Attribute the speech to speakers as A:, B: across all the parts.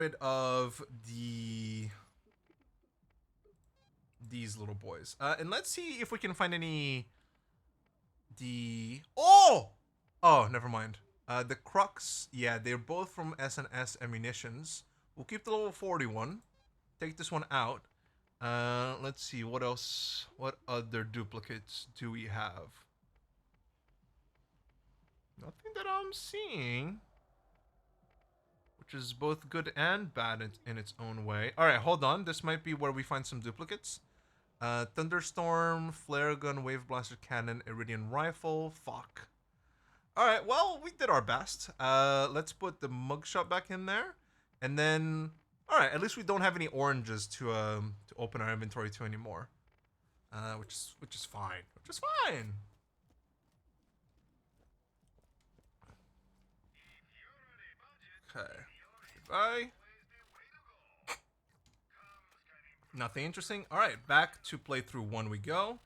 A: rid of these little boys. And let's see if we can find any oh, never mind. The Crux, yeah, they're both from S&S Ammunitions. We'll keep the level 41. Take this one out. Let's see, what else? What other duplicates do we have? Nothing that I'm seeing. Which is both good and bad in its own way. Alright, hold on. This might be where we find some duplicates. Thunderstorm, Flare Gun, Wave Blaster Cannon, Iridian Rifle. Fuck. Alright, well, we did our best. Let's put the mugshot back in there. And then, alright, at least we don't have any oranges to open our inventory to anymore. Which is fine. Which is fine. Okay. Goodbye. Nothing interesting. Alright, back to playthrough 1 we go.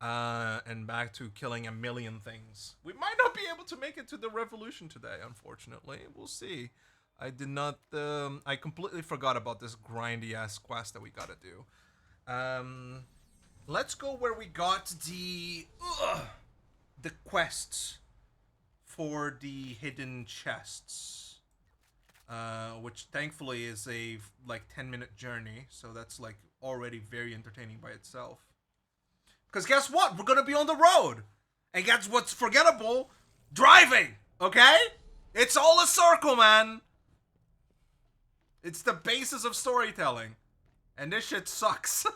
A: And back to killing a million things. We might not be able to make it to the revolution today, unfortunately. We'll see. I did not, I completely forgot about this grindy ass quest that we gotta do. Let's go where we got the quests for the hidden chests. Which thankfully is a, like, 10-minute journey. So that's, like, already very entertaining by itself. Because guess what? We're going to be on the road. And guess what's forgettable? Driving. Okay? It's all a circle, man. It's the basis of storytelling. And this shit sucks. And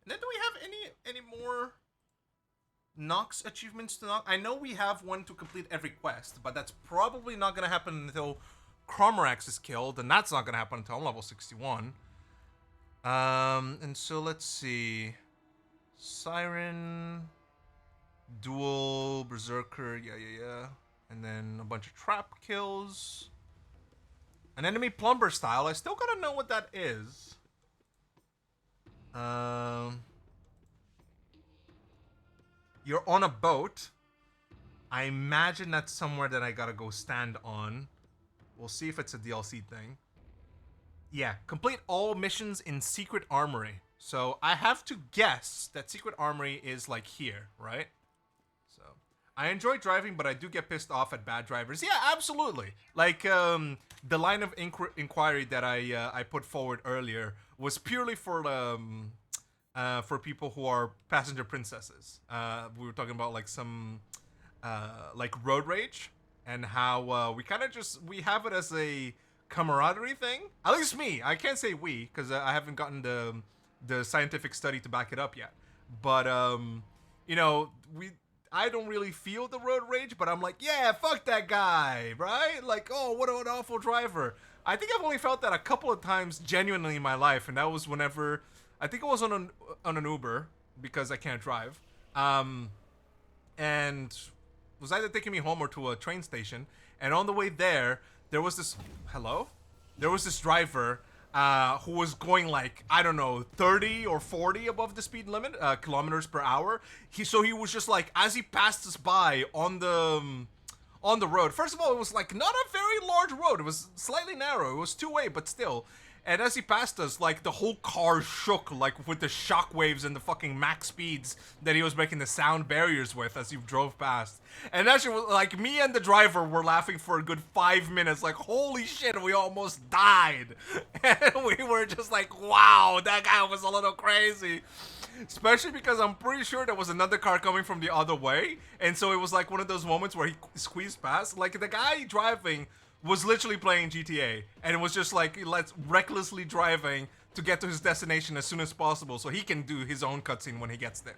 A: then do we have any more Nox achievements to knock? I know we have one to complete every quest, but that's probably not going to happen until Cromorax is killed, and that's not going to happen until I'm level 61. And so let's see. Siren, Duel, Berserker, yeah. And then a bunch of trap kills. An enemy plumber style. I still gotta know what that is. You're on a boat. I imagine that's somewhere that I gotta go stand on. We'll see if it's a DLC thing. Yeah, complete all missions in Secret Armory. So I have to guess that Secret Armory is like here, right? So I enjoy driving, but I do get pissed off at bad drivers. Yeah, absolutely. Like the line of inquiry that I put forward earlier was purely for people who are passenger princesses. We were talking about like some like road rage and how we kind of we have it as a camaraderie thing. At least me. I can't say we because I haven't gotten the scientific study to back it up yet. But you know, I don't really feel the road rage, but I'm like, yeah, fuck that guy, right? Like, oh, what an awful driver. I think I've only felt that a couple of times genuinely in my life, and that was whenever I think it was on an Uber because I can't drive, and was either taking me home or to a train station. And on the way there was this there was this driver who was going like, I don't know, 30 or 40 above the speed limit, kilometers per hour. So he was just like, as he passed us by on the road. First of all, it was like not a very large road. It was slightly narrow. It was two-way, but still. And as he passed us, like, the whole car shook, like, with the shock waves and the fucking max speeds that he was making the sound barriers with as he drove past. And actually, like, me and the driver were laughing for a good 5 minutes, like, holy shit, we almost died. And we were just like, wow, that guy was a little crazy. Especially because I'm pretty sure there was another car coming from the other way. And so it was like one of those moments where he squeezed past. Like, the guy driving was literally playing GTA, and it was just like, let's recklessly driving to get to his destination as soon as possible so he can do his own cutscene when he gets there.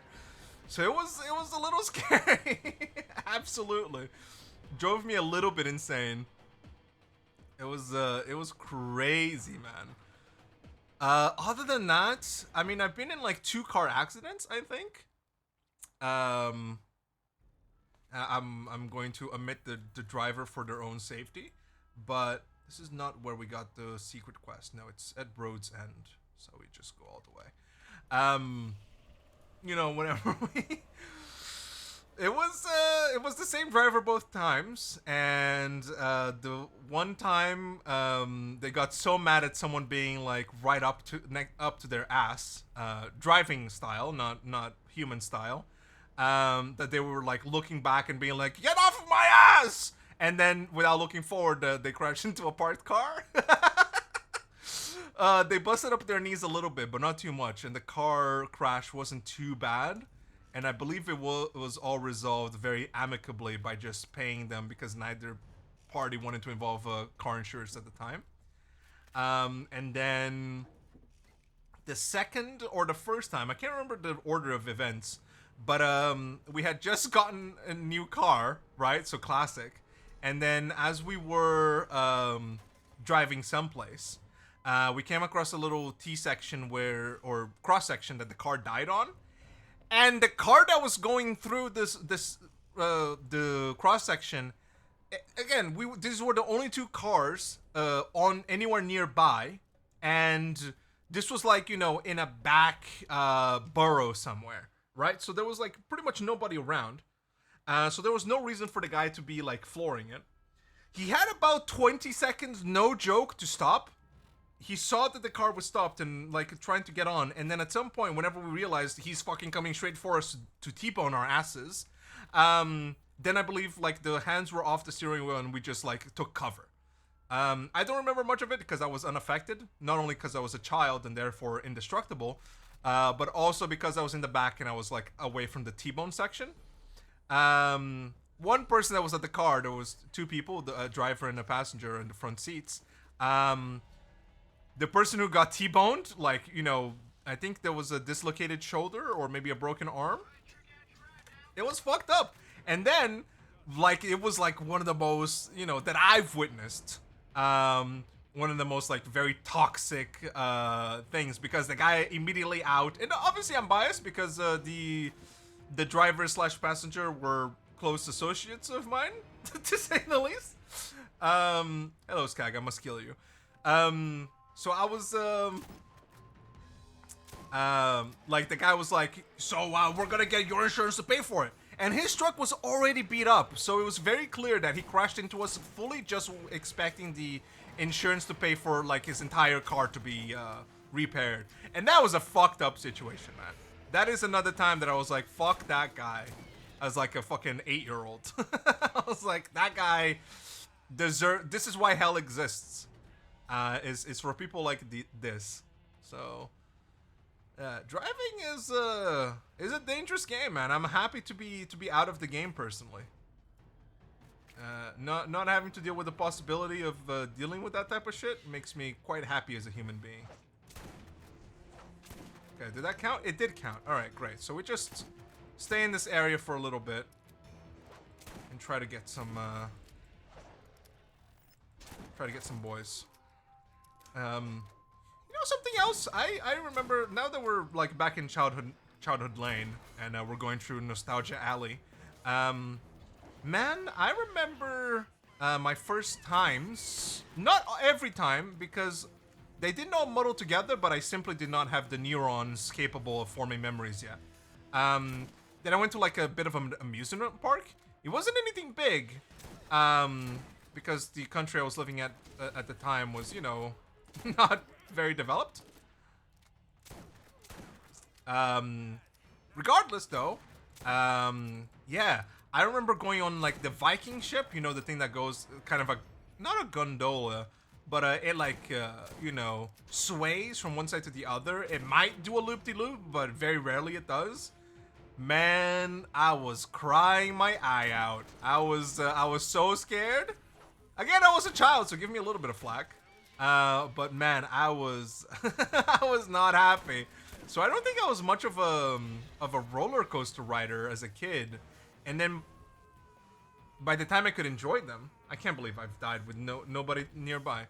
A: So it was a little scary. Absolutely. Drove me a little bit insane. It was crazy, man. Other than that, I mean, I've been in like 2 car accidents, I think. I'm going to omit the driver for their own safety. But this is not where we got the secret quest. No, it's at Road's End. So we just go all the way. You know, whenever we it was the same driver both times, and the one time they got so mad at someone being like right up to their ass, driving style, not human style, that they were like looking back and being like, "Get off of my ass!" And then without looking forward, they crashed into a parked car. They busted up their knees a little bit, but not too much, and the car crash wasn't too bad. And I believe it was all resolved very amicably by just paying them because neither party wanted to involve car insurance at the time. And then the second or the first time, I can't remember the order of events, but we had just gotten a new car, right? So classic. And then as we were driving someplace, we came across a little T section or cross section that the car died on. And the car that was going through the cross section, again, these were the only two cars on anywhere nearby, and this was like, in a back borough somewhere, right? So there was like pretty much nobody around, so there was no reason for the guy to be like flooring it. He had about 20 seconds, no joke, to stop. He saw that the car was stopped and like trying to get on, and then at some point, whenever we realized he's fucking coming straight for us to T-bone our asses, then I believe like the hands were off the steering wheel and we just like took cover. I don't remember much of it because I was unaffected, not only because I was a child and therefore indestructible, but also because I was in the back and I was like away from the T-bone section. One person that was at the car, there was two people, a driver and a passenger in the front seats. The person who got T-boned, like, I think there was a dislocated shoulder or maybe a broken arm. It was fucked up. And then, like, it was like one of the most, that I've witnessed. One of the most, like, very toxic things, because the guy immediately out. And obviously I'm biased because the driver / passenger were close associates of mine, to say the least. Hello, Skag, I must kill you. So I was, like, the guy was like, so we're gonna get your insurance to pay for it. And his truck was already beat up, so it was very clear that he crashed into us fully just expecting the insurance to pay for, like, his entire car to be repaired. And that was a fucked up situation, man. That is another time that I was like, fuck that guy. As like a fucking 8-year-old. I was like, that guy this is why hell exists. Is for people like this. So, driving is a dangerous game, man. I'm happy to be out of the game personally. Not having to deal with the possibility of dealing with that type of shit makes me quite happy as a human being. Okay, did that count? It did count. All right, great. So we just stay in this area for a little bit and try to get some boys. Something else. I remember now that we're like back in childhood lane and we're going through nostalgia alley. Man, I remember my first times. Not every time because they didn't all muddle together, but I simply did not have the neurons capable of forming memories yet. Then I went to like a bit of an amusement park. It wasn't anything big, because the country I was living at the time was, not very developed. Regardless, though, yeah, I remember going on like the Viking ship. The thing that goes kind of not a gondola, but it like sways from one side to the other. It might do a loop-de-loop, but very rarely it does. Man, I was crying my eye out. I was so scared. Again, I was a child, so give me a little bit of flack. But man, I was I was not happy. So I don't think I was much of a roller coaster rider as a kid. And then by the time I could enjoy them, I can't believe I've died with nobody nearby.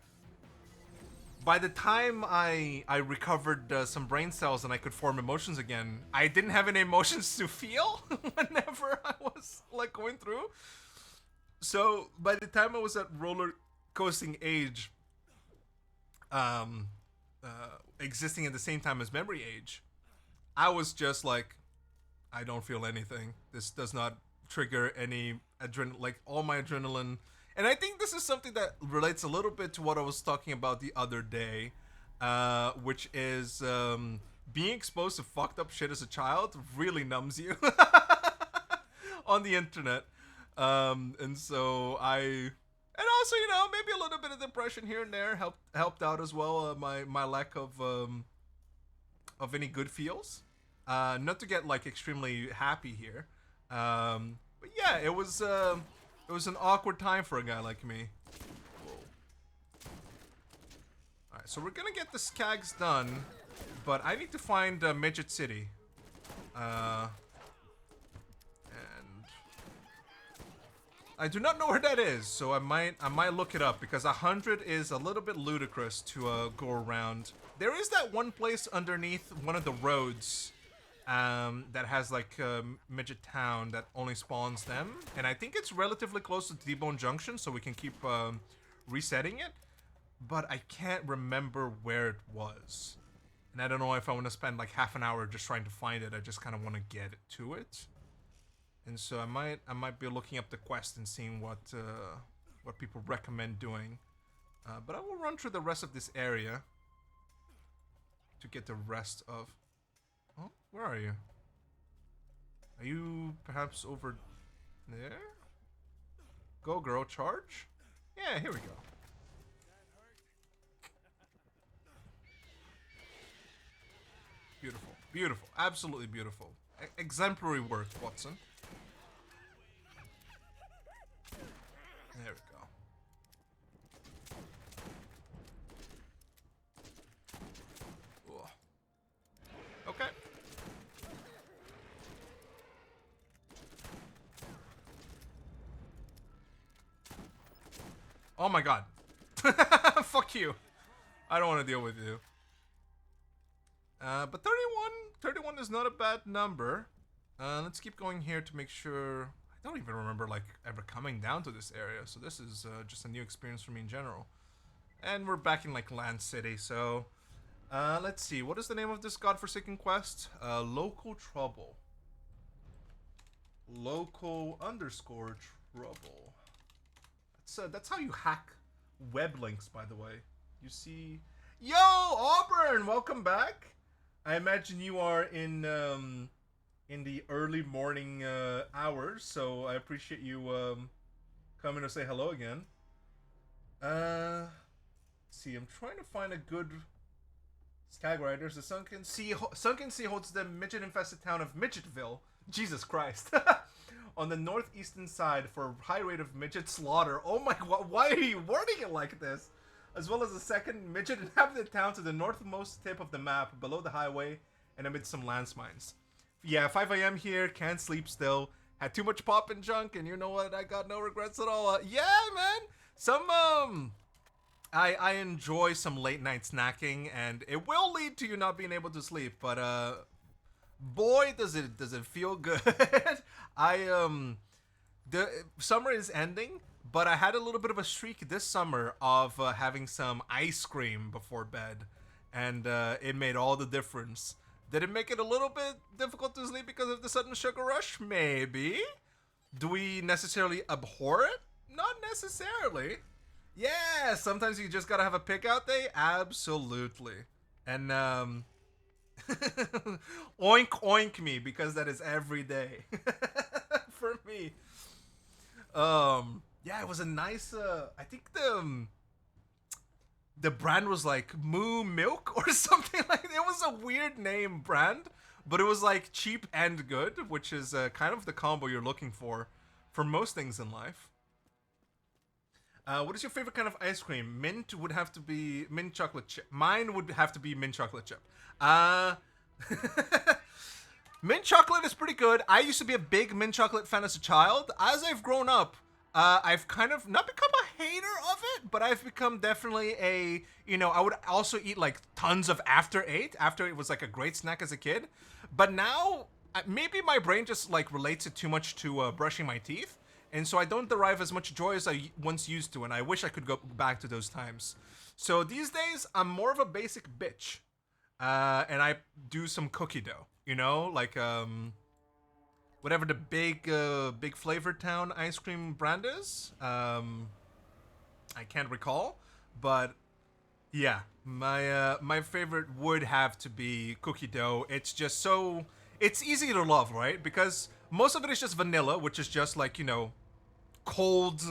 A: By the time I recovered some brain cells and I could form emotions again, I didn't have any emotions to feel whenever I was like going through. So by the time I was at roller coasting age, existing at the same time as memory age, I was just like, I don't feel anything. This does not trigger any like all my adrenaline. And I think this is something that relates a little bit to what I was talking about the other day, which is being exposed to fucked up shit as a child really numbs you on the internet. And so and also, you know, maybe a little bit of depression here and there helped out as well. My lack of any good feels. Not to get like extremely happy here, but yeah, it was an awkward time for a guy like me. All right, so we're gonna get the skags done, but I need to find Midget City. And I do not know where that is, so I might look it up, because 100 is a little bit ludicrous to go around. There is that one place underneath one of the roads that has like Midget Town that only spawns them, and I think it's relatively close to T-Bone Junction, so we can keep resetting it, but I can't remember where it was, and I don't know if I want to spend like half an hour just trying to find it. I just kind of want to get to it. And so I might be looking up the quest and seeing what people recommend doing. But I will run through the rest of this area to get the rest of... Oh, where are you? Are you perhaps over there? Go girl, charge? Yeah, here we go. Beautiful, beautiful, absolutely beautiful. Exemplary work, Watson. There we go. Ooh. Okay. Oh my god. Fuck you. I don't want to deal with you. But 31 is not a bad number. Let's keep going here to make sure... I don't even remember like ever coming down to this area, so this is just a new experience for me in general. And we're back in like Land City, so let's see, what is the name of this godforsaken quest? Local Trouble. Local _ trouble. That's how you hack web links, by the way. You see, yo, Auburn, welcome back. I imagine you are in the early morning hours, so I appreciate you coming to say hello again. Let's see, I'm trying to find a good skag riders. The Sunken Sea holds the midget-infested town of Midgetville. Jesus Christ. On the northeastern side for a high rate of midget slaughter. Oh my god, why are you wording it like this? As well as the second midget-inhabited town to the northmost tip of the map, below the highway and amid some landmines. Yeah, 5 a.m. here, can't sleep still. Had too much pop and junk, and you know what? I got no regrets at all. Yeah, man. I enjoy some late night snacking, and it will lead to you not being able to sleep. But boy, does it feel good. The summer is ending, but I had a little bit of a streak this summer of having some ice cream before bed, and it made all the difference. Did it make it a little bit difficult to sleep because of the sudden sugar rush? Maybe. Do we necessarily abhor it? Not necessarily. Yeah, sometimes you just gotta have a pick out day. Absolutely. And oink oink me, because that is every day for me. Yeah, it was a nice. I think the brand was like Moo Milk or something like that. It was a weird name brand, but it was like cheap and good, which is kind of the combo you're looking for most things in life. What is your favorite kind of ice cream? Mint would have to be mint chocolate chip. Mine would have to be mint chocolate chip. Mint chocolate is pretty good. I used to be a big mint chocolate fan as a child. As I've grown up, I've kind of not become a hater of it, but I've become definitely a, I would also eat like tons of After Eight. After Eight was like a great snack as a kid. But now, maybe my brain just like relates it too much to brushing my teeth. And so I don't derive as much joy as I once used to, and I wish I could go back to those times. So these days, I'm more of a basic bitch. And I do some cookie dough, like, whatever the big Flavor Town ice cream brand is. I can't recall, but yeah, my favorite would have to be cookie dough. It's just so it's easy to love, right? Because most of it is just vanilla, which is just like, you know, cold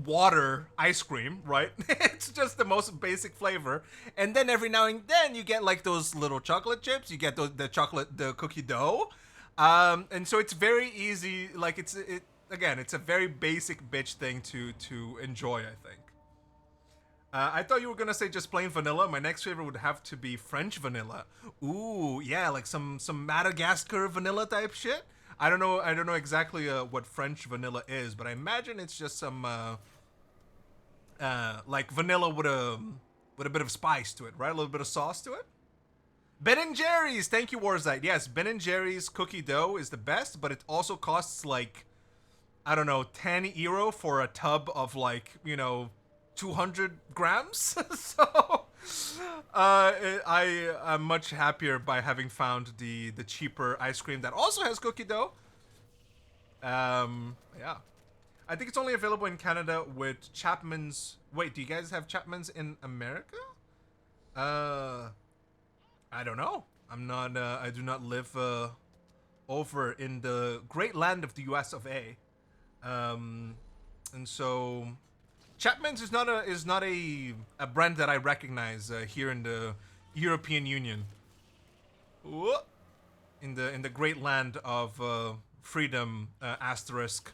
A: water ice cream, right? It's just the most basic flavor. And then every now and then you get like those little chocolate chips, you get the cookie dough. And so it's very easy, like it's a very basic bitch thing to enjoy, I think. I thought you were gonna say just plain vanilla. My next favorite would have to be French vanilla. Ooh, yeah, like some Madagascar vanilla type shit. I don't know exactly what French vanilla is, but I imagine it's just some like vanilla with a bit of spice to it, right? A little bit of sauce to it. Ben and Jerry's, thank you, Warzite. Yes, Ben and Jerry's cookie dough is the best, but it also costs like, I don't know, 10 euro for a tub of like, you know, 200 grams. So I'm much happier by having found the cheaper ice cream that also has cookie dough. Yeah. I think it's only available in Canada with Chapman's. Wait, do you guys have Chapman's in America? I don't know. I'm not. I do not live over in the great land of the U.S. of A. And so Chapman's is not a brand that I recognize here in the European Union. In the great land of freedom asterisk.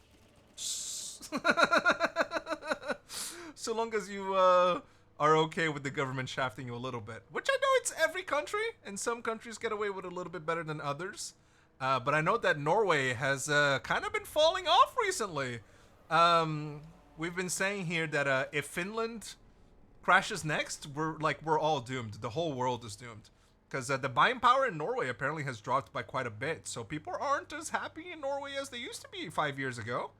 A: So long as you are okay with the government shafting you a little bit, which I know it's every country, and some countries get away with it a little bit better than others. But I know that Norway has kind of been falling off recently. We've been saying here that if Finland crashes next, we're all doomed. The whole world is doomed. Because the buying power in Norway apparently has dropped by quite a bit. So people aren't as happy in Norway as they used to be 5 years ago.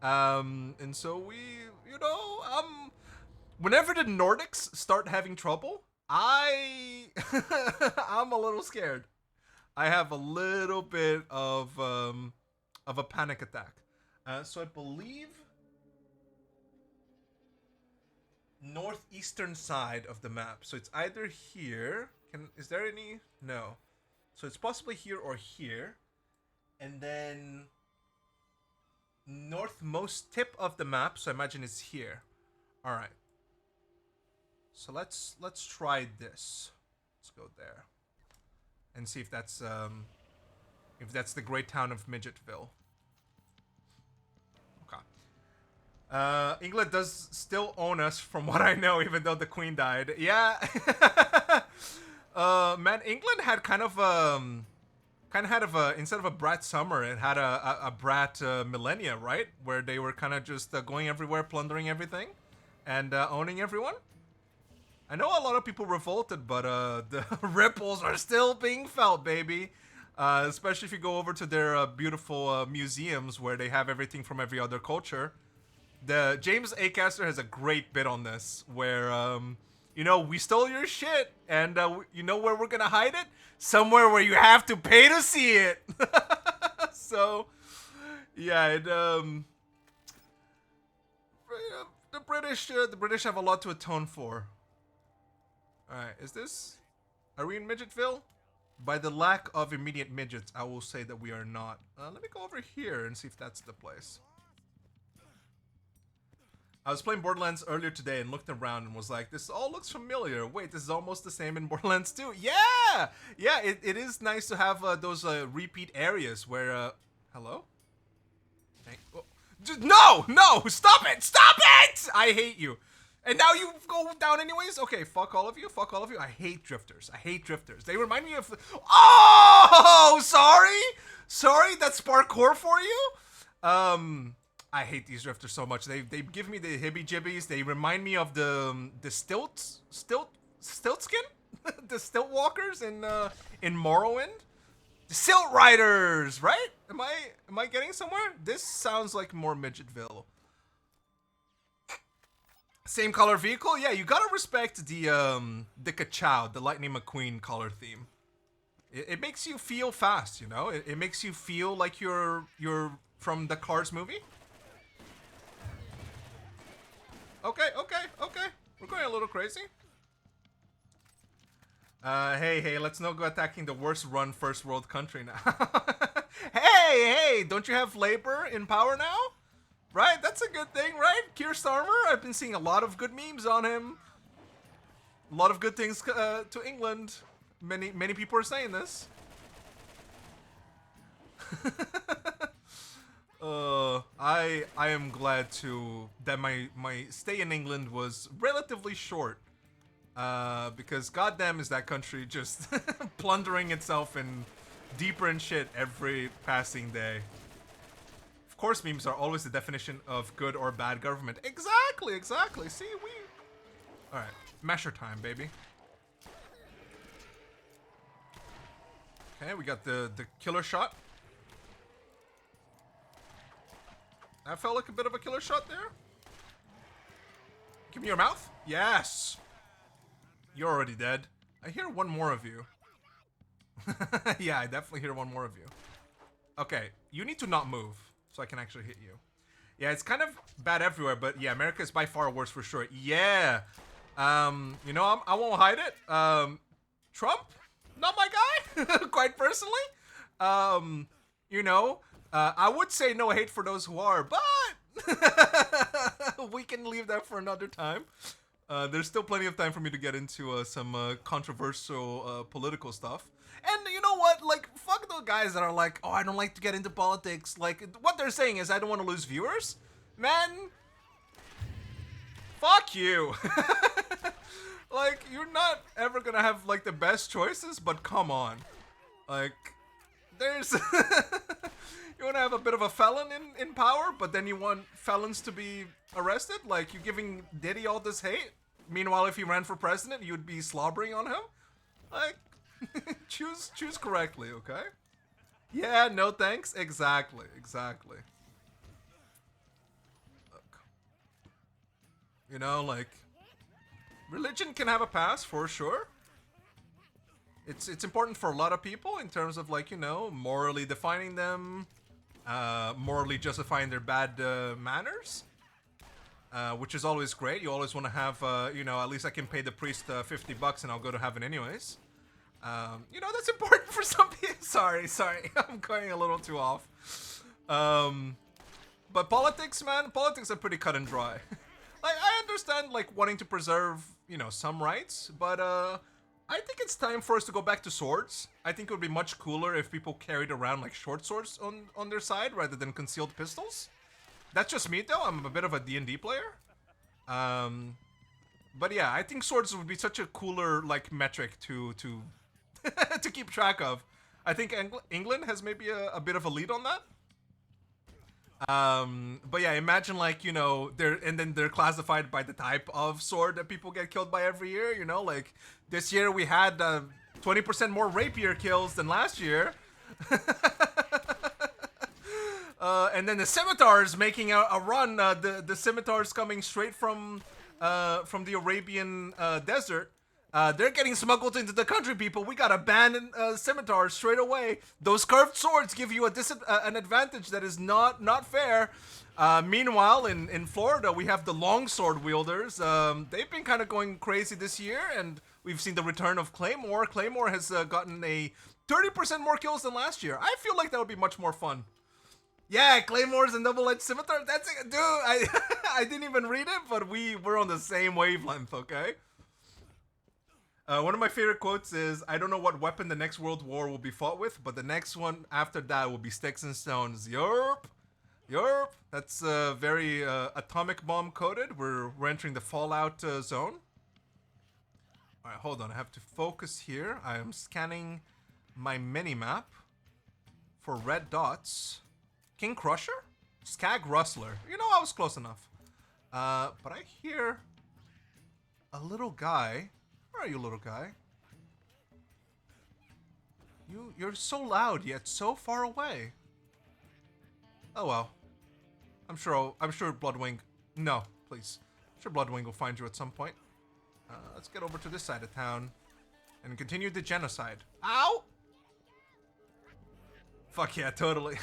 A: And so whenever the Nordics start having trouble, I'm a little scared. I have a little bit of a panic attack. So I believe northeastern side of the map. So it's either here. Is there any? No. So it's possibly here or here. And then northmost tip of the map. So I imagine it's here. All right. So let's try this. Let's go there and see if that's the great town of Midgetville. England does still own us, from what I know, even though the Queen died. Yeah. Man, England had kind of instead of a brat summer, it had a brat millennia, right? Where they were kind of just going everywhere, plundering everything, and owning everyone. I know a lot of people revolted, but the ripples are still being felt, baby. Especially if you go over to their beautiful museums where they have everything from every other culture. The James Acaster has a great bit on this where, we stole your shit, and you know where we're gonna hide it? Somewhere where you have to pay to see it. So, yeah, the British have a lot to atone for. All right, are we in Midgetville? By the lack of immediate midgets, I will say that we are not. Let me go over here and see if that's the place. I was playing Borderlands earlier today and looked around and was like, this all looks familiar. Wait, this is almost the same in Borderlands 2. Yeah! Yeah, it is nice to have those repeat areas where... hello? No! Stop it! Stop it! I hate you. And now you go down anyways? Okay, fuck all of you. I hate drifters. They remind me of... Oh! Sorry, that's parkour for you? I hate these drifters so much. They give me the hibby-jibbies. They remind me of the stiltskin? The stilt walkers in Morrowind? The Silt Riders, right? Am I getting somewhere? This sounds like more Midgetville. Same color vehicle? Yeah, you gotta respect the Ka-Chow, the Lightning McQueen color theme. It makes you feel fast, you know? It makes you feel like you're from the Cars movie. Okay, okay, okay. We're going a little crazy. Hey, let's not go attacking the worst run first world country now. Hey, don't you have labor in power now? Right, that's a good thing, right? Keir Starmer, I've been seeing a lot of good memes on him. A lot of good things to England. Many people are saying this. I am glad that my stay in England was relatively short. Because goddamn is that country just plundering itself and deeper in shit every passing day. Of course, memes are always the definition of good or bad government. Exactly. See, all right, masher time, baby. Okay, we got the killer shot. That felt like a bit of a killer shot there. Give me your mouth. Yes. You're already dead. I hear one more of you. Yeah, I definitely hear one more of you. Okay, you need to not move so I can actually hit you. Yeah, it's kind of bad everywhere, but yeah, America is by far worse for sure. Yeah. You know, I won't hide it. Trump, not my guy, quite personally. You know, I would say no hate for those who are, but we can leave that for another time. There's still plenty of time for me to get into some controversial political stuff. And you know what? Like, fuck those guys that are like, oh, I don't like to get into politics. Like, what they're saying is I don't want to lose viewers. Man, fuck you. Like, you're not ever gonna have, like, the best choices, but come on. Like, there's... You want to have a bit of a felon in power, but then you want felons to be arrested? Like, you're giving Diddy all this hate? Meanwhile, if he ran for president, you'd be slobbering on him? Like, choose correctly, okay? Yeah, no thanks? Exactly. Look. You know, like, religion can have a pass, for sure. It's important for a lot of people in terms of, like, you know, morally defining them, morally justifying their bad manners, which is always great. You always want to have, you know, at least I can pay the priest $50 and I'll go to heaven anyways. You know, that's important for some people. Sorry, I'm going a little too off. But politics, man, politics are pretty cut and dry. Like, I understand, like, wanting to preserve, you know, some rights, but I think it's time for us to go back to swords. I think it would be much cooler if people carried around, like, short swords on their side rather than concealed pistols. That's just me, though. I'm a bit of a D&D player. But yeah, I think swords would be such a cooler, like, metric to to keep track of. I think England has maybe a bit of a lead on that. But yeah, imagine, like, you know, they're classified by the type of sword that people get killed by every year, you know, like this year we had 20% more rapier kills than last year. And then the scimitars making a run, the scimitars coming straight from the Arabian desert. They're getting smuggled into the country, people. We gotta ban scimitars straight away. Those curved swords give you an advantage that is not fair. Meanwhile, in Florida, we have the longsword wielders. They've been kind of going crazy this year, and we've seen the return of Claymore. Claymore has gotten a 30% more kills than last year. I feel like that would be much more fun. Yeah, Claymore's and double-edged scimitar. That's it, dude. I didn't even read it, but we're on the same wavelength, okay? One of my favorite quotes is, I don't know what weapon the next world war will be fought with, but the next one after that will be sticks and stones. Yerp. That's very atomic bomb coded. We're entering the Fallout zone. All right, hold on. I have to focus here. I am scanning my mini-map for red dots. King Crusher? Skag Rustler. You know, I was close enough. But I hear a little guy. Where are you, little guy? You're so loud yet so far away. Oh well. I'm sure Bloodwing. No, please. I'm sure Bloodwing will find you at some point. Let's get over to this side of town and continue the genocide. Ow! Fuck yeah, totally.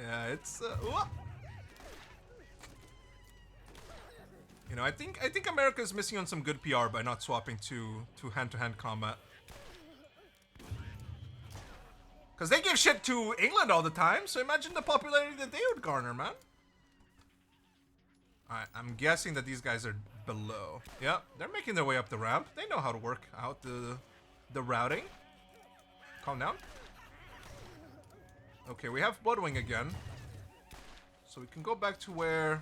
A: Yeah, it's you know, I think America is missing on some good PR by not swapping to hand-to-hand combat. Because they give shit to England all the time, so imagine the popularity that they would garner, man. Alright, I'm guessing that these guys are below. Yeah, they're making their way up the ramp. They know how to work out the routing. Calm down. Okay, we have Bloodwing again. So we can go back to where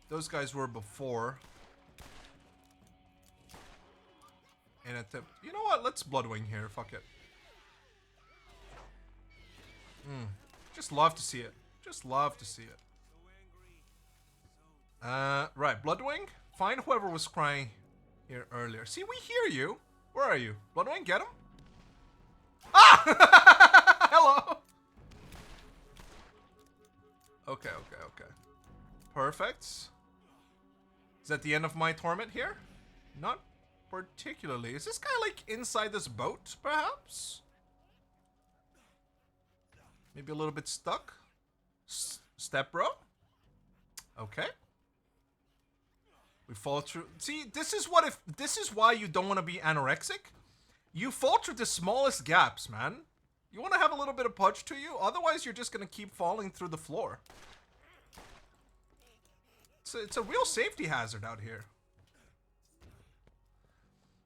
A: those guys were before. And attempt. You know what? Let's Bloodwing here. Fuck it. Just love to see it. Just love to see it. Right. Bloodwing. Find whoever was crying here earlier. See, we hear you. Where are you? Bloodwing, get him. Ah! Hello. Okay. Perfect. Is that the end of my torment here? Not particularly. Is this guy like inside this boat, perhaps? Maybe a little bit stuck? Step bro? Okay. We fall through. See, this is why you don't want to be anorexic. You fall through the smallest gaps, man. You want to have a little bit of punch to you, otherwise you're just gonna keep falling through the floor. It's a real safety hazard out here.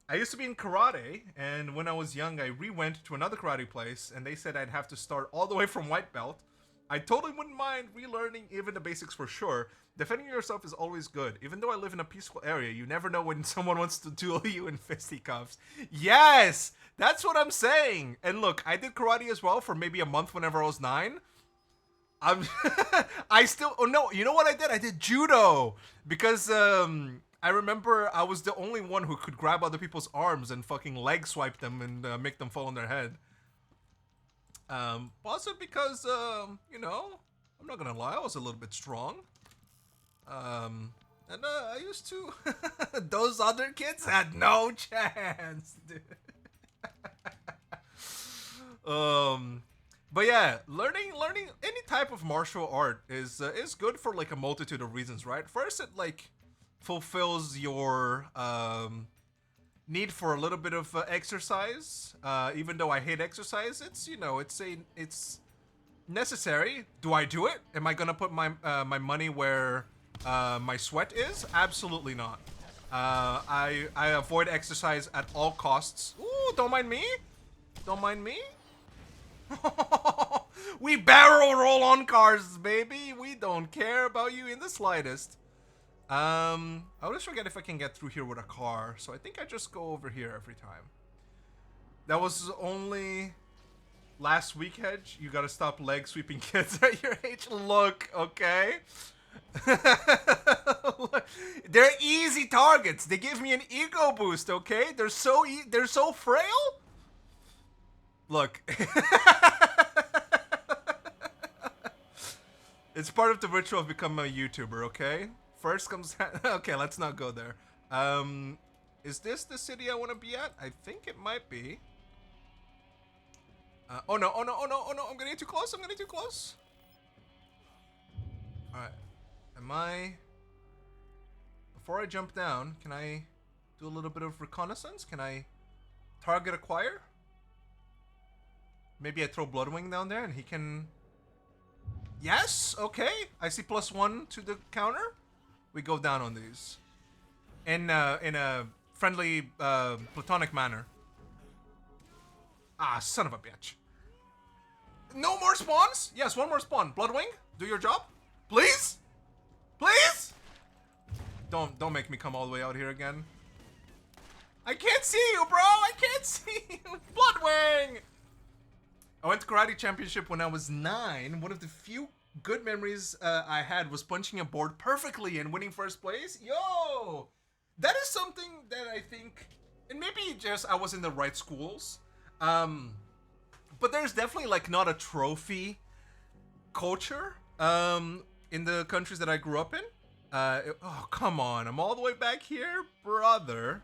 A: I used to be in karate, and when I was young, I re-went to another karate place, and they said I'd have to start all the way from white belt. I totally wouldn't mind relearning even the basics for sure. Defending yourself is always good. Even though I live in a peaceful area, you never know when someone wants to duel you in fisticuffs. Yes! That's what I'm saying! And look, I did karate as well for maybe a month whenever I was 9. I still... Oh no, you know what I did? I did judo! Because, I remember I was the only one who could grab other people's arms and fucking leg swipe them and make them fall on their head. Also because, you know, I'm not gonna lie, I was a little bit strong. And I used to... Those other kids had no chance, dude. But yeah, learning any type of martial art is good for like a multitude of reasons, right? First, it like fulfills your need for a little bit of exercise. Even though I hate exercise, it's, you know, it's necessary. Do I do it? Am I gonna put my my money where my sweat is? Absolutely not. I avoid exercise at all costs. Ooh, don't mind me. Don't mind me. We barrel roll on cars, baby. We don't care about you in the slightest. I always forget if I can get through here with a car, so I think I just go over here every time. That was only last week, Hedge. You gotta stop leg sweeping kids at your age. Look, okay? They're easy targets. They give me an ego boost, okay? They're so frail. Look. It's part of the ritual of becoming a YouTuber, okay? First comes... Okay, let's not go there. Is this the city I want to be at? I think it might be. Oh no, I'm getting too close, Alright. Am I... Before I jump down, can I do a little bit of reconnaissance? Can I target acquire? Maybe I throw Bloodwing down there and he can... Yes, okay. I see +1 to the counter. We go down on these. In a friendly, platonic manner. Ah, son of a bitch. No more spawns? Yes, one more spawn. Bloodwing, do your job. Please? Please? Don't make me come all the way out here again. I can't see you, bro. I can't see you. Bloodwing! I went to karate championship when I was 9. One of the few good memories I had was punching a board perfectly and winning first place. Yo! That is something that I think... And maybe just I was in the right schools. But there's definitely like not a trophy culture in the countries that I grew up in. Oh, come on. I'm all the way back here, brother.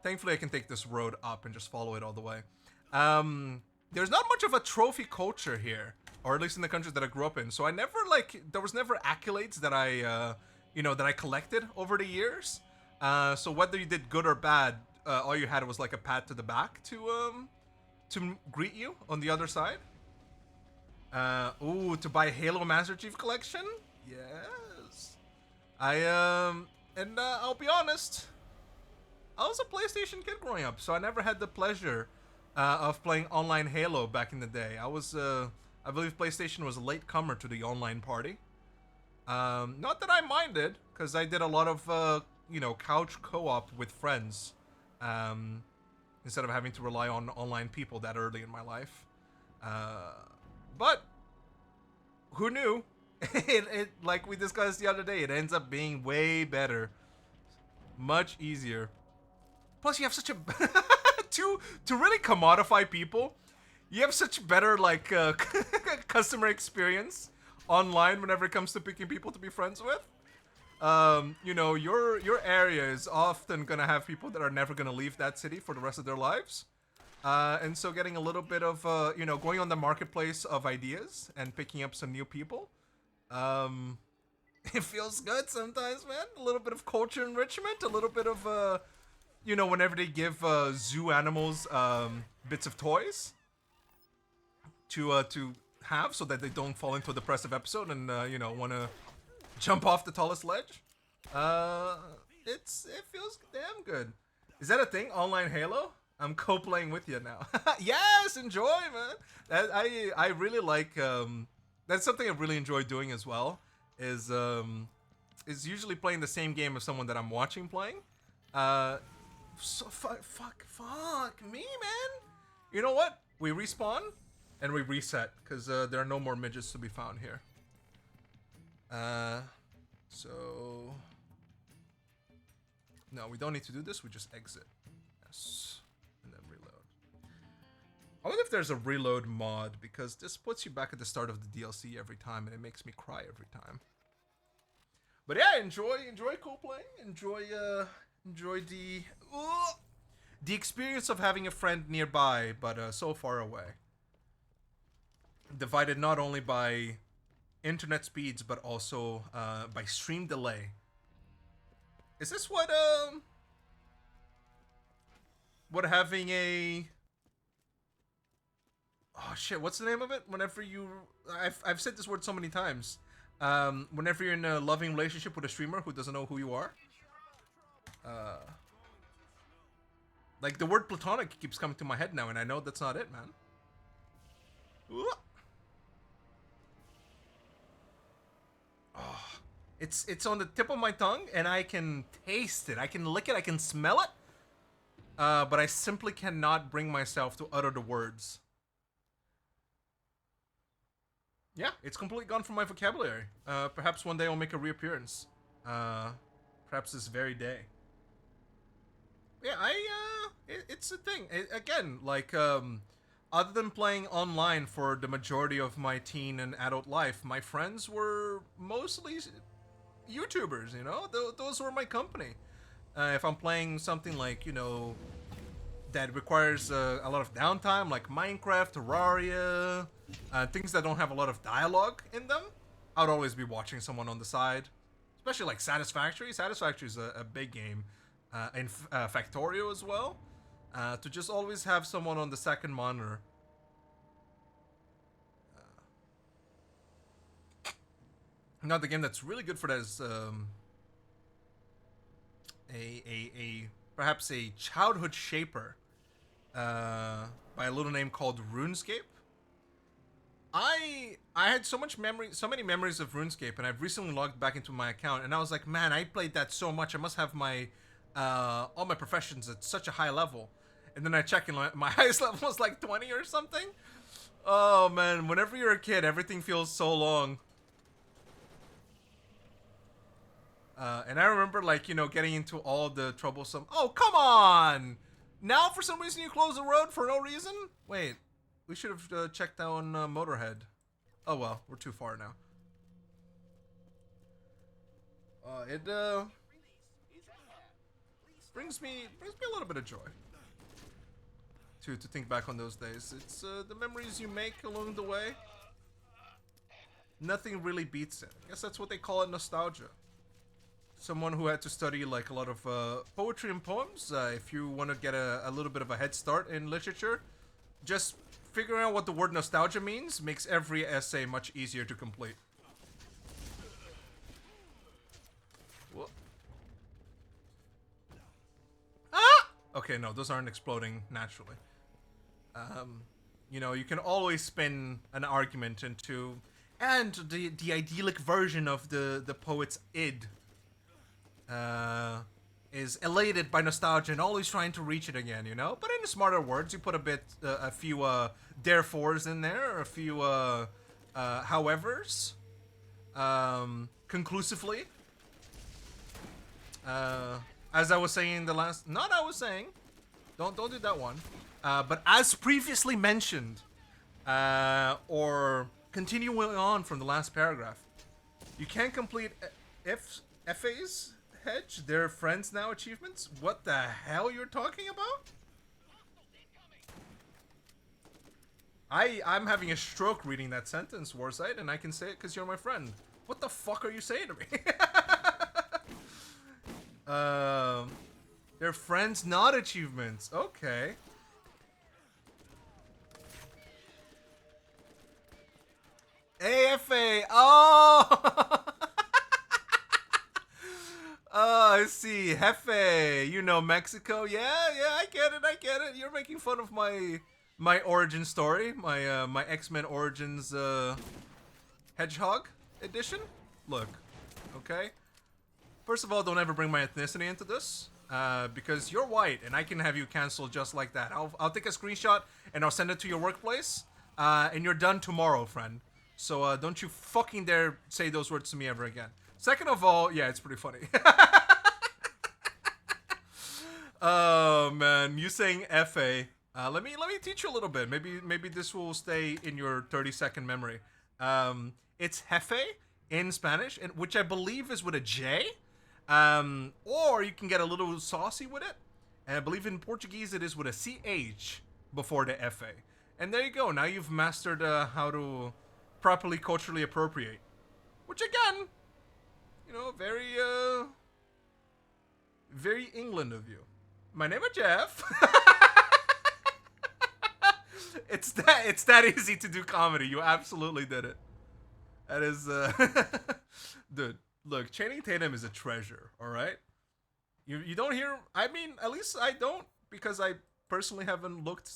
A: Thankfully, I can take this road up and just follow it all the way. there's not much of a trophy culture here, or at least in the countries that I grew up in. So I never like there was never accolades that I that I collected over the years. So whether you did good or bad, all you had was like a pat to the back to greet you on the other side. Ooh, to buy Halo Master Chief Collection? Yes. I'll be honest, I was a PlayStation kid growing up, so I never had the pleasure of playing online Halo back in the day. I believe PlayStation was a late comer to the online party. Not that I minded, because I did a lot of, couch co-op with friends, instead of having to rely on online people that early in my life. But who knew? It like we discussed the other day, it ends up being way better, much easier. Plus, you have such a to really commodify people. You have such better like customer experience online whenever it comes to picking people to be friends with. Your area is often gonna have people that are never gonna leave that city for the rest of their lives. And so getting a little bit of, going on the marketplace of ideas and picking up some new people, it feels good sometimes, man. A little bit of culture enrichment, a little bit of, whenever they give zoo animals bits of toys to have so that they don't fall into a depressive episode and, want to jump off the tallest ledge. It feels damn good. Is that a thing? Online Halo? I'm co-playing with you now. Yes, enjoy, man. I really like. That's something I really enjoy doing as well. Is usually playing the same game as someone that I'm watching playing. Fuck me, man. You know what? We respawn and we reset because there are no more midgets to be found here. So no, we don't need to do this. We just exit. Yes. And then reload. I wonder if there's a reload mod, because this puts you back at the start of the DLC every time, and it makes me cry every time. But yeah, enjoy co-playing. Enjoy the experience of having a friend nearby, but so far away. Divided not only by internet speeds, but also by stream delay. Is this what having a... Oh shit, what's the name of it? Whenever you... I've said this word so many times. Whenever you're in a loving relationship with a streamer who doesn't know who you are. Like, the word platonic keeps coming to my head now, and I know that's not it, man. Ooh. Oh, it's on the tip of my tongue, and I can taste it. I can lick it. I can smell it. But I simply cannot bring myself to utter the words. Yeah, it's completely gone from my vocabulary. Perhaps one day I'll make a reappearance. Perhaps this very day. Yeah, it's a thing. Again, like, other than playing online for the majority of my teen and adult life, my friends were mostly YouTubers, Those were my company. If I'm playing something like, that requires a lot of downtime, like Minecraft, Terraria, things that don't have a lot of dialogue in them, I would always be watching someone on the side. Especially like Satisfactory. Satisfactory is a big game. And Factorio as well. To just always have someone on the second monitor. Now the game that's really good for that is perhaps a childhood shaper by a little name called RuneScape. I had so many memories of RuneScape, and I've recently logged back into my account, and I was like, man, I played that so much. I must have my all my professions at such a high level. And then I check, and my highest level was like 20 or something. Oh man, whenever you're a kid, everything feels so long. And I remember, like, getting into all the troublesome... Oh, come on! Now, for some reason, you close the road for no reason? Wait, we should have checked down Motorhead. Oh, well, we're too far now. It brings me a little bit of joy. to think back on those days. It's the memories you make along the way. Nothing really beats it. I guess that's what they call it, nostalgia. Someone who had to study like a lot of poetry and poems. If you want to get a little bit of a head start in literature, just figuring out what the word nostalgia means makes every essay much easier to complete. What? Ah! Okay, no, those aren't exploding naturally. You know, you can always spin an argument into, and the idyllic version of the poet's id is elated by nostalgia and always trying to reach it again, you know? But in smarter words, you put a few therefores in there, or a few howevers, conclusively. As I was saying in the last, not I was saying, don't do that one. But as previously mentioned, or continuing on from the last paragraph, you can't complete FA's hedge, their friends now achievements? What the hell you're talking about? I'm having a stroke reading that sentence, Warsight, and I can say it because you're my friend. What the fuck are you saying to me? They're friends, not achievements. Okay. AFA. Oh. Oh, I see. Jefe. You know Mexico. Yeah, I get it. You're making fun of my origin story, my X-Men Origins Hedgehog edition. Look, okay. First of all, don't ever bring my ethnicity into this, because you're white and I can have you canceled just like that. I'll take a screenshot and I'll send it to your workplace, and you're done tomorrow, friend. So don't you fucking dare say those words to me ever again. Second of all, yeah, it's pretty funny. Oh man, you saying FA. Let me teach you a little bit. Maybe this will stay in your 30-second memory. It's jefe in Spanish, and which I believe is with a J. Or you can get a little saucy with it. And I believe in Portuguese it is with a CH before the FA. And there you go. Now you've mastered how to properly culturally appropriate. Which again, you know, very England of you. My name is Jeff. It's that easy to do comedy. You absolutely did it. That is, dude. Look, Channing Tatum is a treasure. All right. You don't hear. I mean, at least I don't, because I personally haven't looked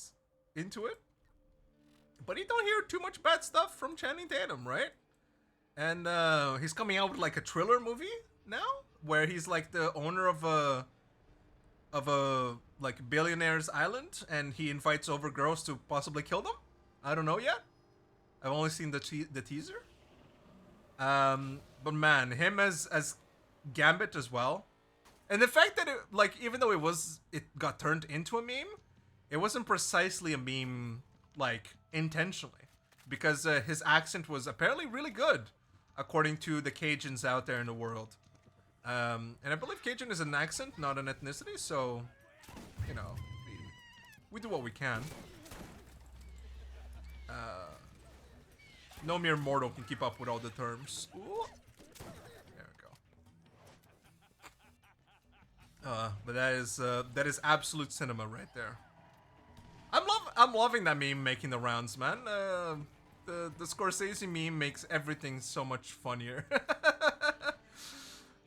A: into it. But you don't hear too much bad stuff from Channing Tatum, right? And he's coming out with like a thriller movie now, where he's like the owner of a like billionaire's island, and he invites over girls to possibly kill them. I don't know yet. I've only seen the teaser. But man, him as Gambit as well, and the fact that it, like, even though it got turned into a meme, it wasn't precisely a meme like intentionally, because his accent was apparently really good, according to the Cajuns out there in the world. And I believe Cajun is an accent, not an ethnicity, so, you know, we do what we can. No mere mortal can keep up with all the terms. Ooh. There we go. But that is absolute cinema right there. I'm loving that meme making the rounds, man. The Scorsese meme makes everything so much funnier.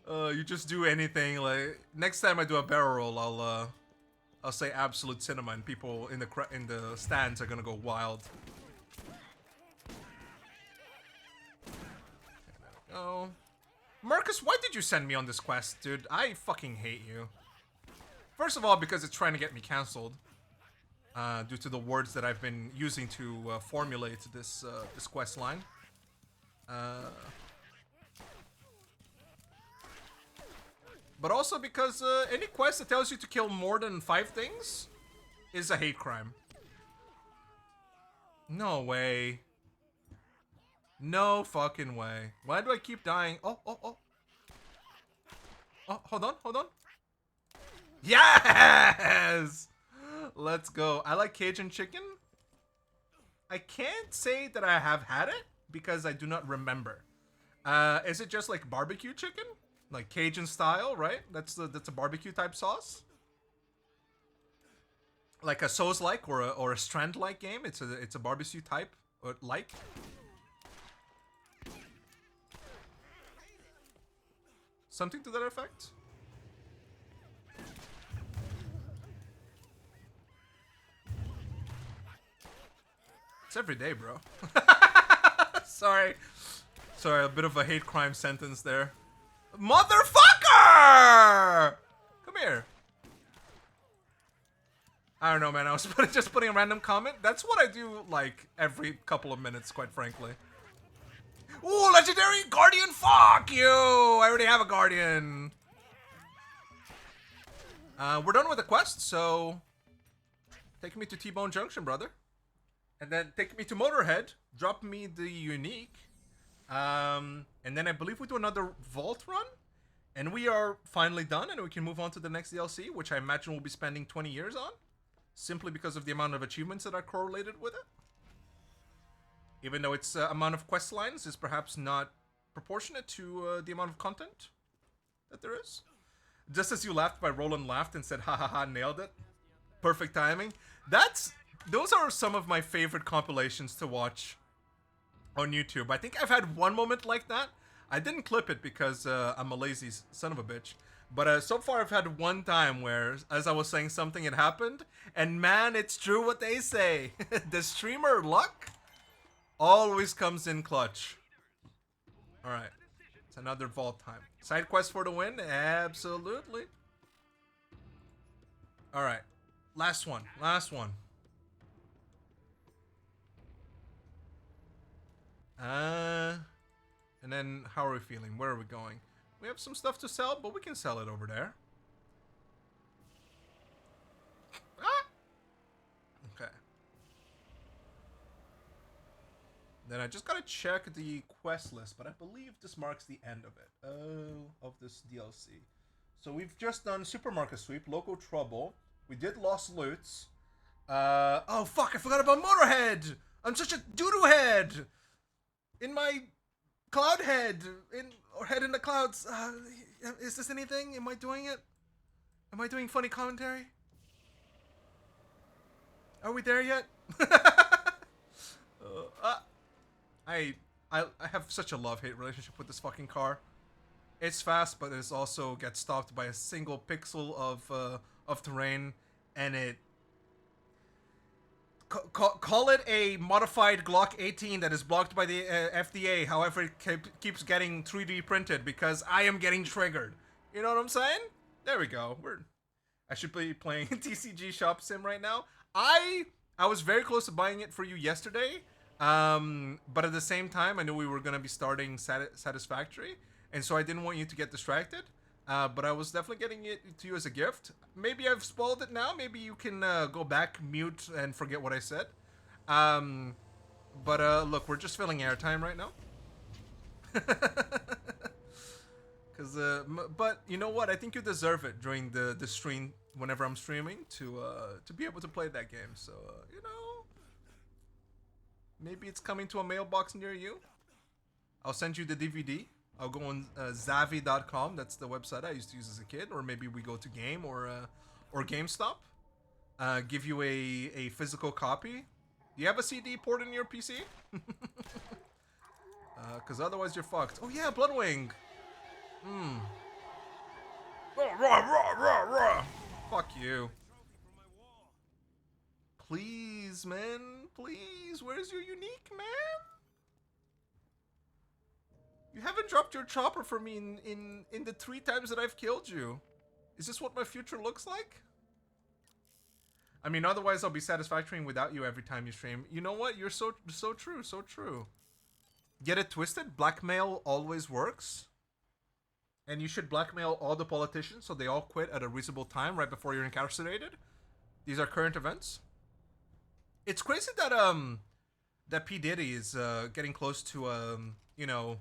A: You just do anything. Like, next time I do a barrel roll, I'll say absolute cinema, and people in the stands are gonna go wild. Oh, Marcus, why did you send me on this quest, dude? I fucking hate you. First of all, because it's trying to get me cancelled, due to the words that I've been using to formulate this quest line. But also because any quest that tells you to kill more than 5 things is a hate crime. No way. No fucking way. Why do I keep dying? Oh, hold on. Yes! Let's go. I like Cajun chicken. I can't say that I have had it because I do not remember. Is it just like barbecue chicken? Like Cajun style, right? That's a barbecue type sauce. Like a sauce like or a strand like game. It's a barbecue type or like. Something to that effect. It's every day, bro. Sorry, a bit of a hate crime sentence there. Motherfucker! Come here. I don't know, man. I was just putting a random comment. That's what I do, like, every couple of minutes, quite frankly. Ooh, legendary guardian! Fuck you! I already have a guardian. We're done with the quest, so take me to T-Bone Junction, brother. And then take me to Motorhead. Drop me the unique. And then I believe we do another vault run. And we are finally done, and we can move on to the next DLC, which I imagine we'll be spending 20 years on. Simply because of the amount of achievements that are correlated with it. Even though its amount of quest lines is perhaps not proportionate to the amount of content that there is. Just as you laughed by Roland laughed and said, ha ha ha, nailed it. Perfect timing. Those are some of my favorite compilations to watch on YouTube. I think I've had one moment like that. I didn't clip it because I'm a lazy son of a bitch. But so far I've had one time where, as I was saying something, it happened. And man, it's true what they say. The streamer luck always comes in clutch. Alright. It's another vault time. Side quest for the win? Absolutely. Alright. Last one. And then how are we feeling? Where are we going? We have some stuff to sell, but we can sell it over there. Ah! Okay. Then I just gotta check the quest list, but I believe this marks the end of it. Of this DLC. So we've just done Supermarket Sweep, Local Trouble. We did Lost Loots. Oh fuck, I forgot about Motorhead! I'm such a doo-doo head! In my cloud head, or head in the clouds. Is this anything? Am I doing it? Am I doing funny commentary? Are we there yet? I have such a love-hate relationship with this fucking car. It's fast, but it also gets stopped by a single pixel of terrain, and it. Call it a modified Glock 18 that is blocked by the FDA. However, it keeps getting 3D printed because I am getting triggered. You know what I'm saying? There we go. I should be playing TCG Shop Sim right now. I was very close to buying it for you yesterday. But at the same time, I knew we were gonna be starting Satisfactory, and so I didn't want you to get distracted. But I was definitely getting it to you as a gift. Maybe I've spoiled it now. Maybe you can go back, mute, and forget what I said. But look, we're just filling airtime right now. But you know what? I think you deserve it during the stream whenever I'm streaming to be able to play that game. So you know, maybe it's coming to a mailbox near you. I'll send you the DVD. I'll go on Zavi.com. That's the website I used to use as a kid. Or maybe we go to Game or GameStop. Give you a physical copy. Do you have a CD port in your PC? Because otherwise you're fucked. Oh yeah, Bloodwing. Fuck you. Please, man. Please. Where's your unique, man? You haven't dropped your chopper for me in the 3 times that I've killed you. Is this what my future looks like? I mean, otherwise I'll be satisfactory without you every time you stream. You know what? You're so true, so true. Get it twisted? Blackmail always works. And you should blackmail all the politicians so they all quit at a reasonable time right before you're incarcerated. These are current events. It's crazy that that P. Diddy is getting close to you know,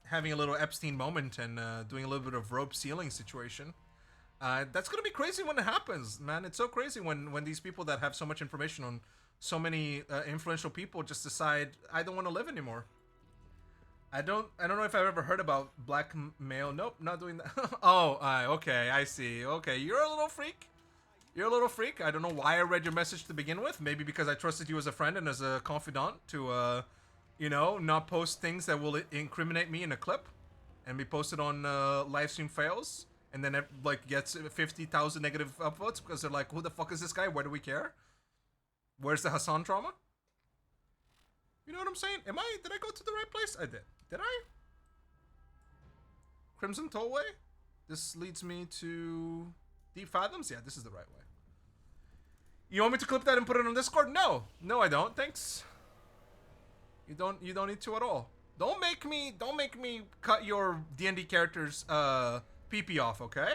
A: having a little Epstein moment and doing a little bit of rope ceiling situation. That's gonna be crazy when it happens, man. It's so crazy when these people that have so much information on so many influential people just decide I don't want to live anymore. I don't know if I've ever heard about blackmail. Nope, not doing that. Oh, okay, I see. Okay, you're a little freak. You're a little freak. I don't know why I read your message to begin with. Maybe because I trusted you as a friend and as a confidant to, you know, not post things that will incriminate me in a clip and be posted on Livestream fails. And then it, like, gets 50,000 negative upvotes because they're like, who the fuck is this guy? Why do we care? Where's the Hassan trauma? You know what I'm saying? Did I go to the right place? I did. Did I? Crimson Tollway? This leads me to Deep Fathoms? Yeah, this is the right way. You want me to clip that and put it on Discord? No. No, I don't. Thanks. You don't need to at all. Don't make me cut your D&D character's PP off, okay?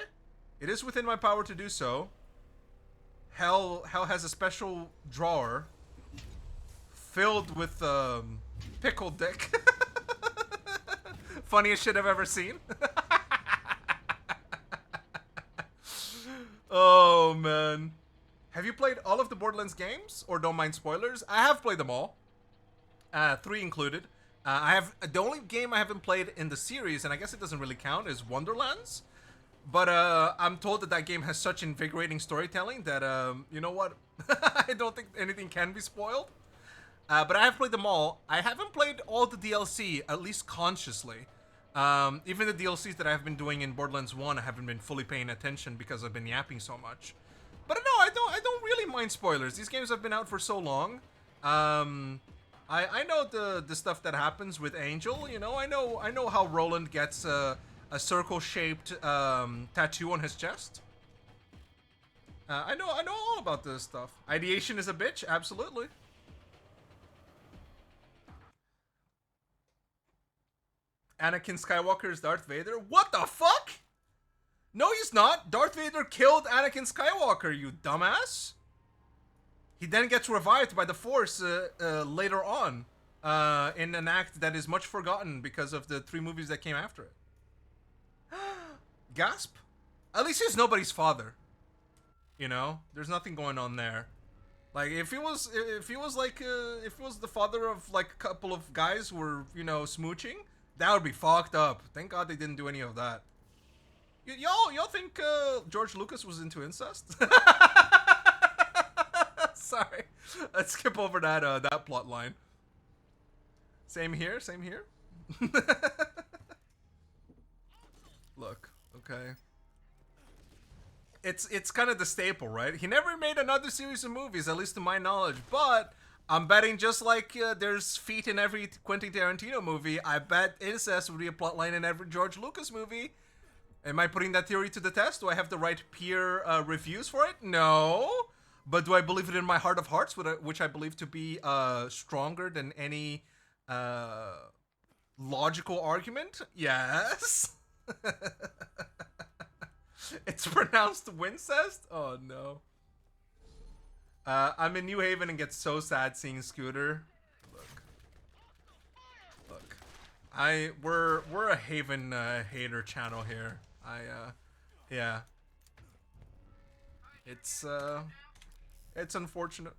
A: It is within my power to do so. Hell has a special drawer filled with pickled dick. Funniest shit I've ever seen. Oh man. Have you played all of the Borderlands games or don't mind spoilers? I have played them all. 3 included. I have the only game I haven't played in the series, and I guess it doesn't really count, is Wonderlands. But I'm told that game has such invigorating storytelling that you know what? I don't think anything can be spoiled. But I have played them all. I haven't played all the DLC, at least consciously. Even the DLCs that I've been doing in Borderlands 1, I haven't been fully paying attention because I've been yapping so much. But no, I don't really mind spoilers. These games have been out for so long. I know the stuff that happens with Angel. You know, I know how Roland gets a circle-shaped tattoo on his chest. I know all about this stuff. Ideation is a bitch, absolutely. Anakin Skywalker is Darth Vader? What the fuck? No, he's not. Darth Vader killed Anakin Skywalker, you dumbass. He then gets revived by the Force later on in an act that is much forgotten because of the 3 movies that came after it. Gasp? At least he's nobody's father. You know, there's nothing going on there. Like if he was the father of like a couple of guys who were, you know, smooching, that would be fucked up. Thank God they didn't do any of that. Y'all think George Lucas was into incest? Sorry, let's skip over that plot line. Same here. Look, okay. It's kind of the staple, right? He never made another series of movies, at least to my knowledge. But I'm betting just like there's feet in every Quentin Tarantino movie, I bet incest would be a plotline in every George Lucas movie. Am I putting that theory to the test? Do I have the right peer reviews for it? No. But do I believe it in my heart of hearts, which I believe to be stronger than any logical argument? Yes. It's pronounced Wincest? Oh no. I'm in New Haven and get so sad seeing Scooter. Look. We're a Haven hater channel here. Yeah. It's unfortunate.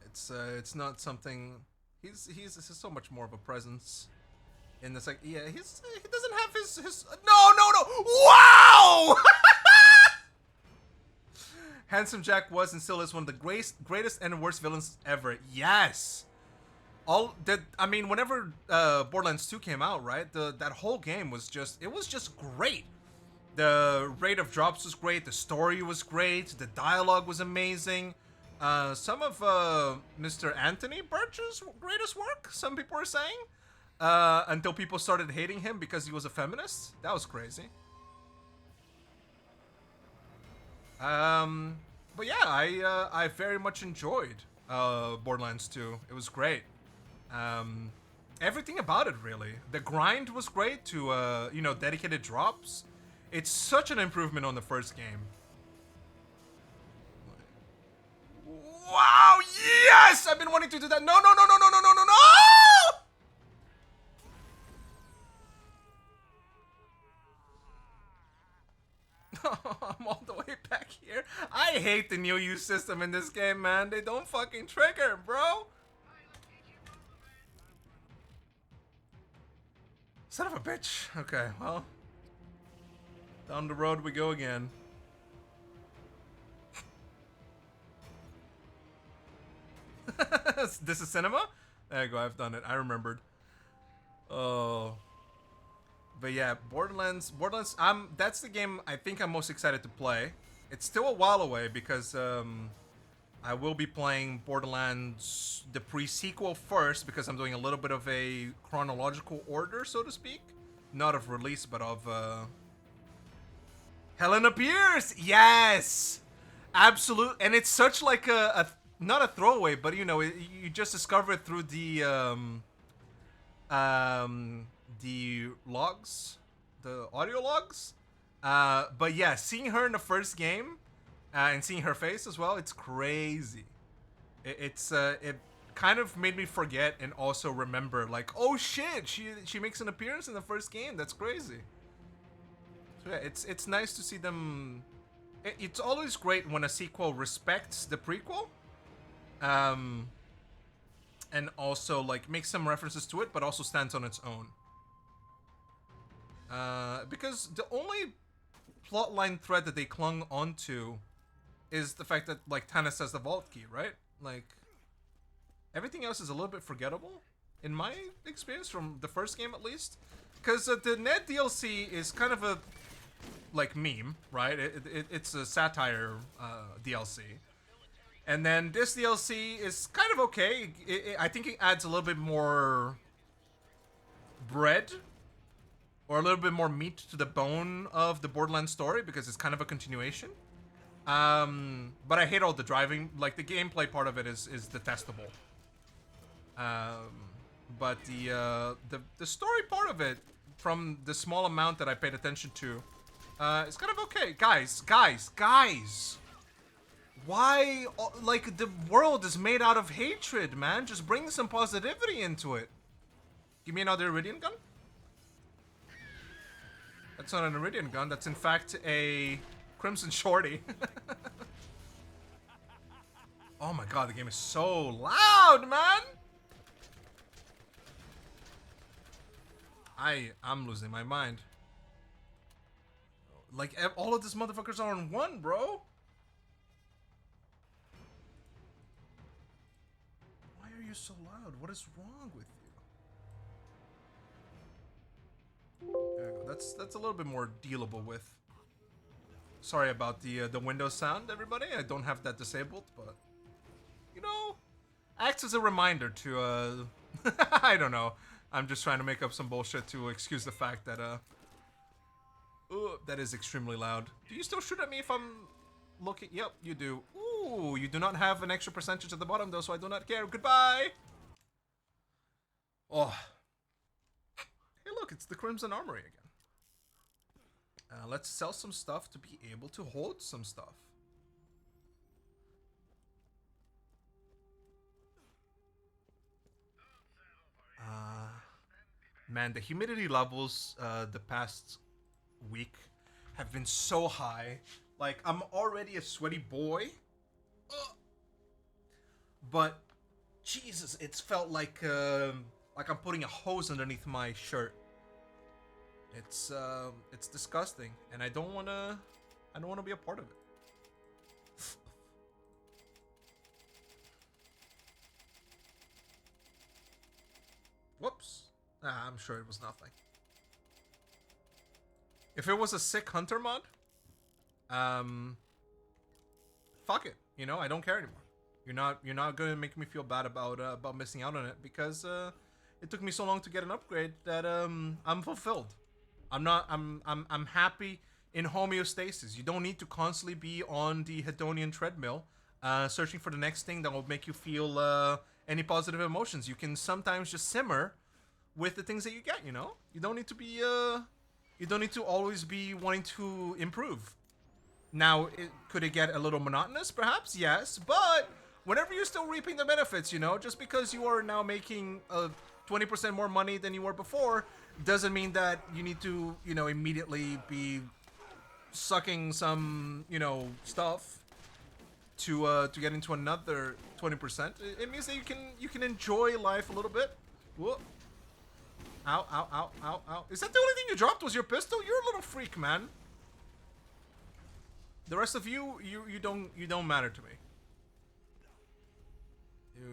A: It's not something. He's so much more of a presence in this. Like, yeah, he doesn't have his. No. Wow. Handsome Jack was and still is one of the greatest and worst villains ever. Yes. Whenever Borderlands 2 came out, right? That whole game was just great. The rate of drops was great. The story was great. The dialogue was amazing. Some of Mr. Anthony Birch's greatest work, some people were saying. Until people started hating him because he was a feminist. That was crazy. But yeah, I very much enjoyed Borderlands 2. It was great. Everything about it, really. The grind was great to, dedicated drops. It's such an improvement on the first game. Wow, yes! I've been wanting to do that. No! hate the new use system in this game, man. They don't fucking trigger, bro. Son of a bitch. Okay, well. Down the road we go again. This is cinema? There you go, I've done it. I remembered. Oh. But yeah, Borderlands, that's the game I think I'm most excited to play. It's still a while away because I will be playing Borderlands, the pre-sequel first, because I'm doing a little bit of a chronological order, so to speak. Not of release, but of Helen Appears! Yes! Absolute, and it's such like a not a throwaway, but you know, you just discover it through the logs, the audio logs. But yeah, seeing her in the first game and seeing her face as well, it's crazy. It kind of made me forget and also remember, like, oh shit, she makes an appearance in the first game. That's crazy. So yeah, it's nice to see them. It's always great when a sequel respects the prequel. And also like makes some references to it, but also stands on its own. Because the only plotline thread that they clung onto is the fact that like Tannis has the vault key, right? Like everything else is a little bit forgettable, in my experience, from the first game at least. Because the Ned DLC is kind of a like meme, right? It's a satire DLC. And then this DLC is kind of okay. I think it adds a little bit more bread or a little bit more meat to the bone of the Borderlands story because it's kind of a continuation. But I hate all the driving. Like the gameplay part of it is detestable. But the story part of it, from the small amount that I paid attention to, is kind of okay. Guys. Why, like, the world is made out of hatred, man. Just bring some positivity into it. Give me another Iridian gun. That's not an Iridian gun. That's, in fact, a Crimson Shorty. Oh my god, the game is so loud, man. I'm losing my mind. Like, all of these motherfuckers are on one, bro. You're so loud. What is wrong with you? There we go. That's a little bit more dealable with. Sorry about the Windows sound, everybody. I don't have that disabled, but you know, acts as a reminder to I don't know. I'm just trying to make up some bullshit to excuse the fact that that is extremely loud. Do you still shoot at me if I'm looking? Yep, you do. Ooh, you do not have an extra percentage at the bottom though, so I do not care. Goodbye! Oh. Hey look, it's the Crimson Armory again. Let's sell some stuff to be able to hold some stuff. Man, the humidity levels the past week have been so high. Like, I'm already a sweaty boy. But Jesus, it's felt like I'm putting a hose underneath my shirt. It's disgusting, and I don't wanna be a part of it. Whoops. I'm sure it was nothing. If it was a sick hunter mod, fuck it. You know, I don't care anymore. You're not gonna make me feel bad about missing out on it because it took me so long to get an upgrade that I'm fulfilled. I'm happy in homeostasis. You don't need to constantly be on the hedonian treadmill, searching for the next thing that will make you feel any positive emotions. You can sometimes just simmer with the things that you get. You know, you don't need to be you don't need to always be wanting to improve. Now, could it get a little monotonous? Perhaps, yes, but whenever you're still reaping the benefits, you know, just because you are now making 20% more money than you were before, doesn't mean that you need to, you know, immediately be sucking some, you know, stuff. to get into another 20%. It means that you can enjoy life a little bit. Whoa. Ow, ow, ow, ow, ow. Is that the only thing you dropped was your pistol? You're a little freak, man. The rest of you don't matter to me.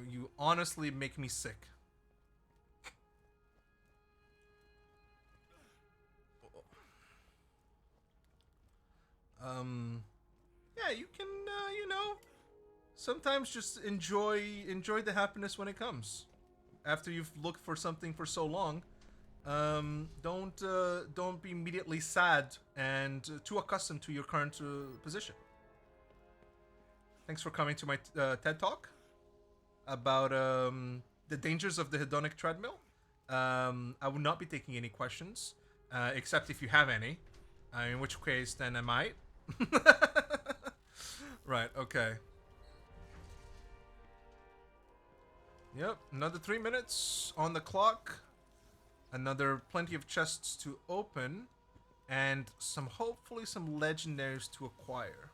A: You honestly make me sick. Yeah, you can, you know, sometimes just enjoy the happiness when it comes. After you've looked for something for so long, don't be immediately sad and too accustomed to your current position. Thanks for coming to my TED Talk about the dangers of the hedonic treadmill. I will not be taking any questions, except if you have any, in which case then I might. Right, okay. Yep, another 3 minutes on the clock. Another plenty of chests to open. And hopefully some legendaries to acquire.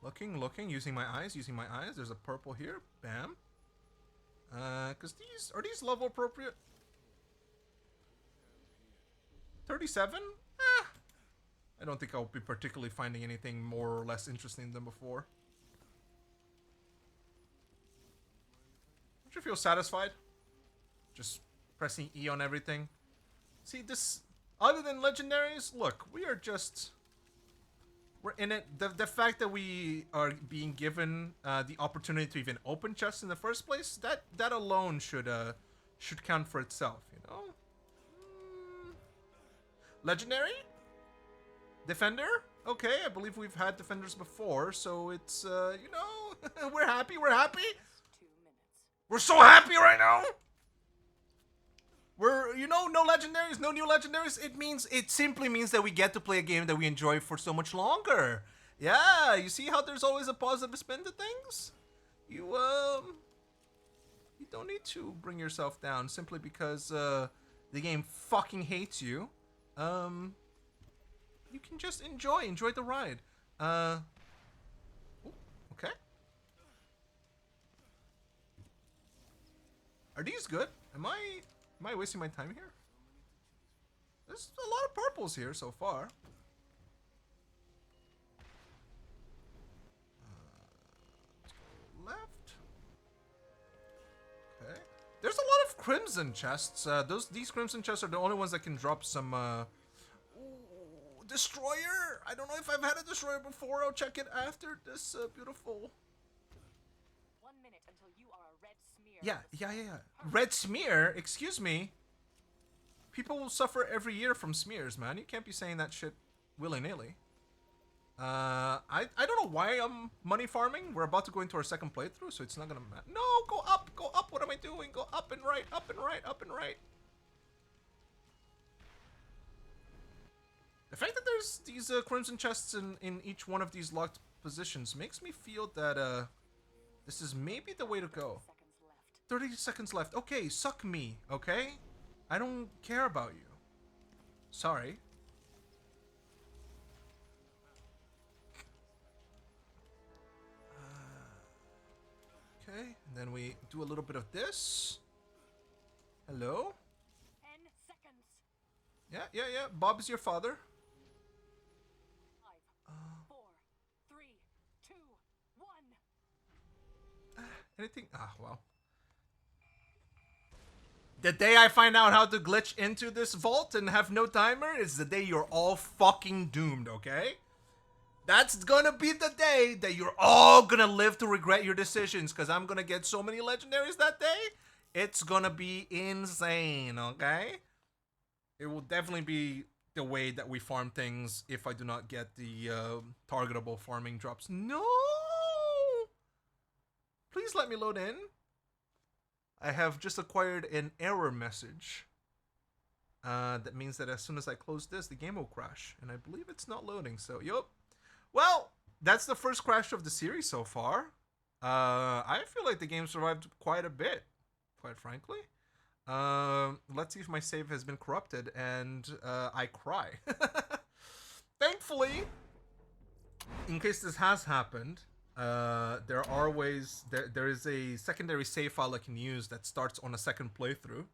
A: Looking, using my eyes. There's a purple here. Bam. Cause are these level appropriate? 37? I don't think I'll be particularly finding anything more or less interesting than before. Don't you feel satisfied? Just pressing E on everything. See, this, other than legendaries, look, we're in it. The fact that we are being given the opportunity to even open chests in the first place, that alone should count for itself, you know? Legendary? Defender? Okay, I believe we've had defenders before, so it's, you know, we're happy. We're so happy right now! We're, you know, no legendaries, no new legendaries. It simply means that we get to play a game that we enjoy for so much longer. Yeah, you see how there's always a positive spin to things? You don't need to bring yourself down simply because, the game fucking hates you. You can just enjoy the ride. Ooh, okay. Are these good? Am I wasting my time here? There's a lot of purples here so far. Let's go left. Okay. There's a lot of crimson chests. These crimson chests are the only ones that can drop some, destroyer. I don't know if I've had a destroyer before. I'll check it after this beautiful.
B: 1 minute until you are a red smear.
A: Yeah. Red smear? Excuse me. People will suffer every year from smears, man. You can't be saying that shit willy-nilly. I don't know why I'm money farming. We're about to go into our second playthrough, so it's not gonna matter. No, go up. What am I doing? Go up and right. The fact that there's these crimson chests in each one of these locked positions makes me feel that this is maybe the way to go. 30 seconds left. Okay, suck me, okay? I don't care about you. Sorry. Okay, and then we do a little bit of this. Hello?
B: 10 seconds.
A: Yeah. Bob is your father.
B: 5, 4, 3, 2, 1.
A: Anything? Well. The day I find out how to glitch into this vault and have no timer is the day you're all fucking doomed, okay? That's gonna be the day that you're all gonna live to regret your decisions, because I'm gonna get so many legendaries that day. It's gonna be insane, okay? It will definitely be the way that we farm things if I do not get the targetable farming drops. No! Please let me load in. I have just acquired an error message. That means that as soon as I close this, the game will crash. And I believe it's not loading, so yup. Well, that's the first crash of the series so far. I feel like the game survived quite a bit, quite frankly. Let's see if my save has been corrupted, and I cry. Thankfully, in case this has happened, there are ways. There is a secondary save file I can use that starts on a second playthrough.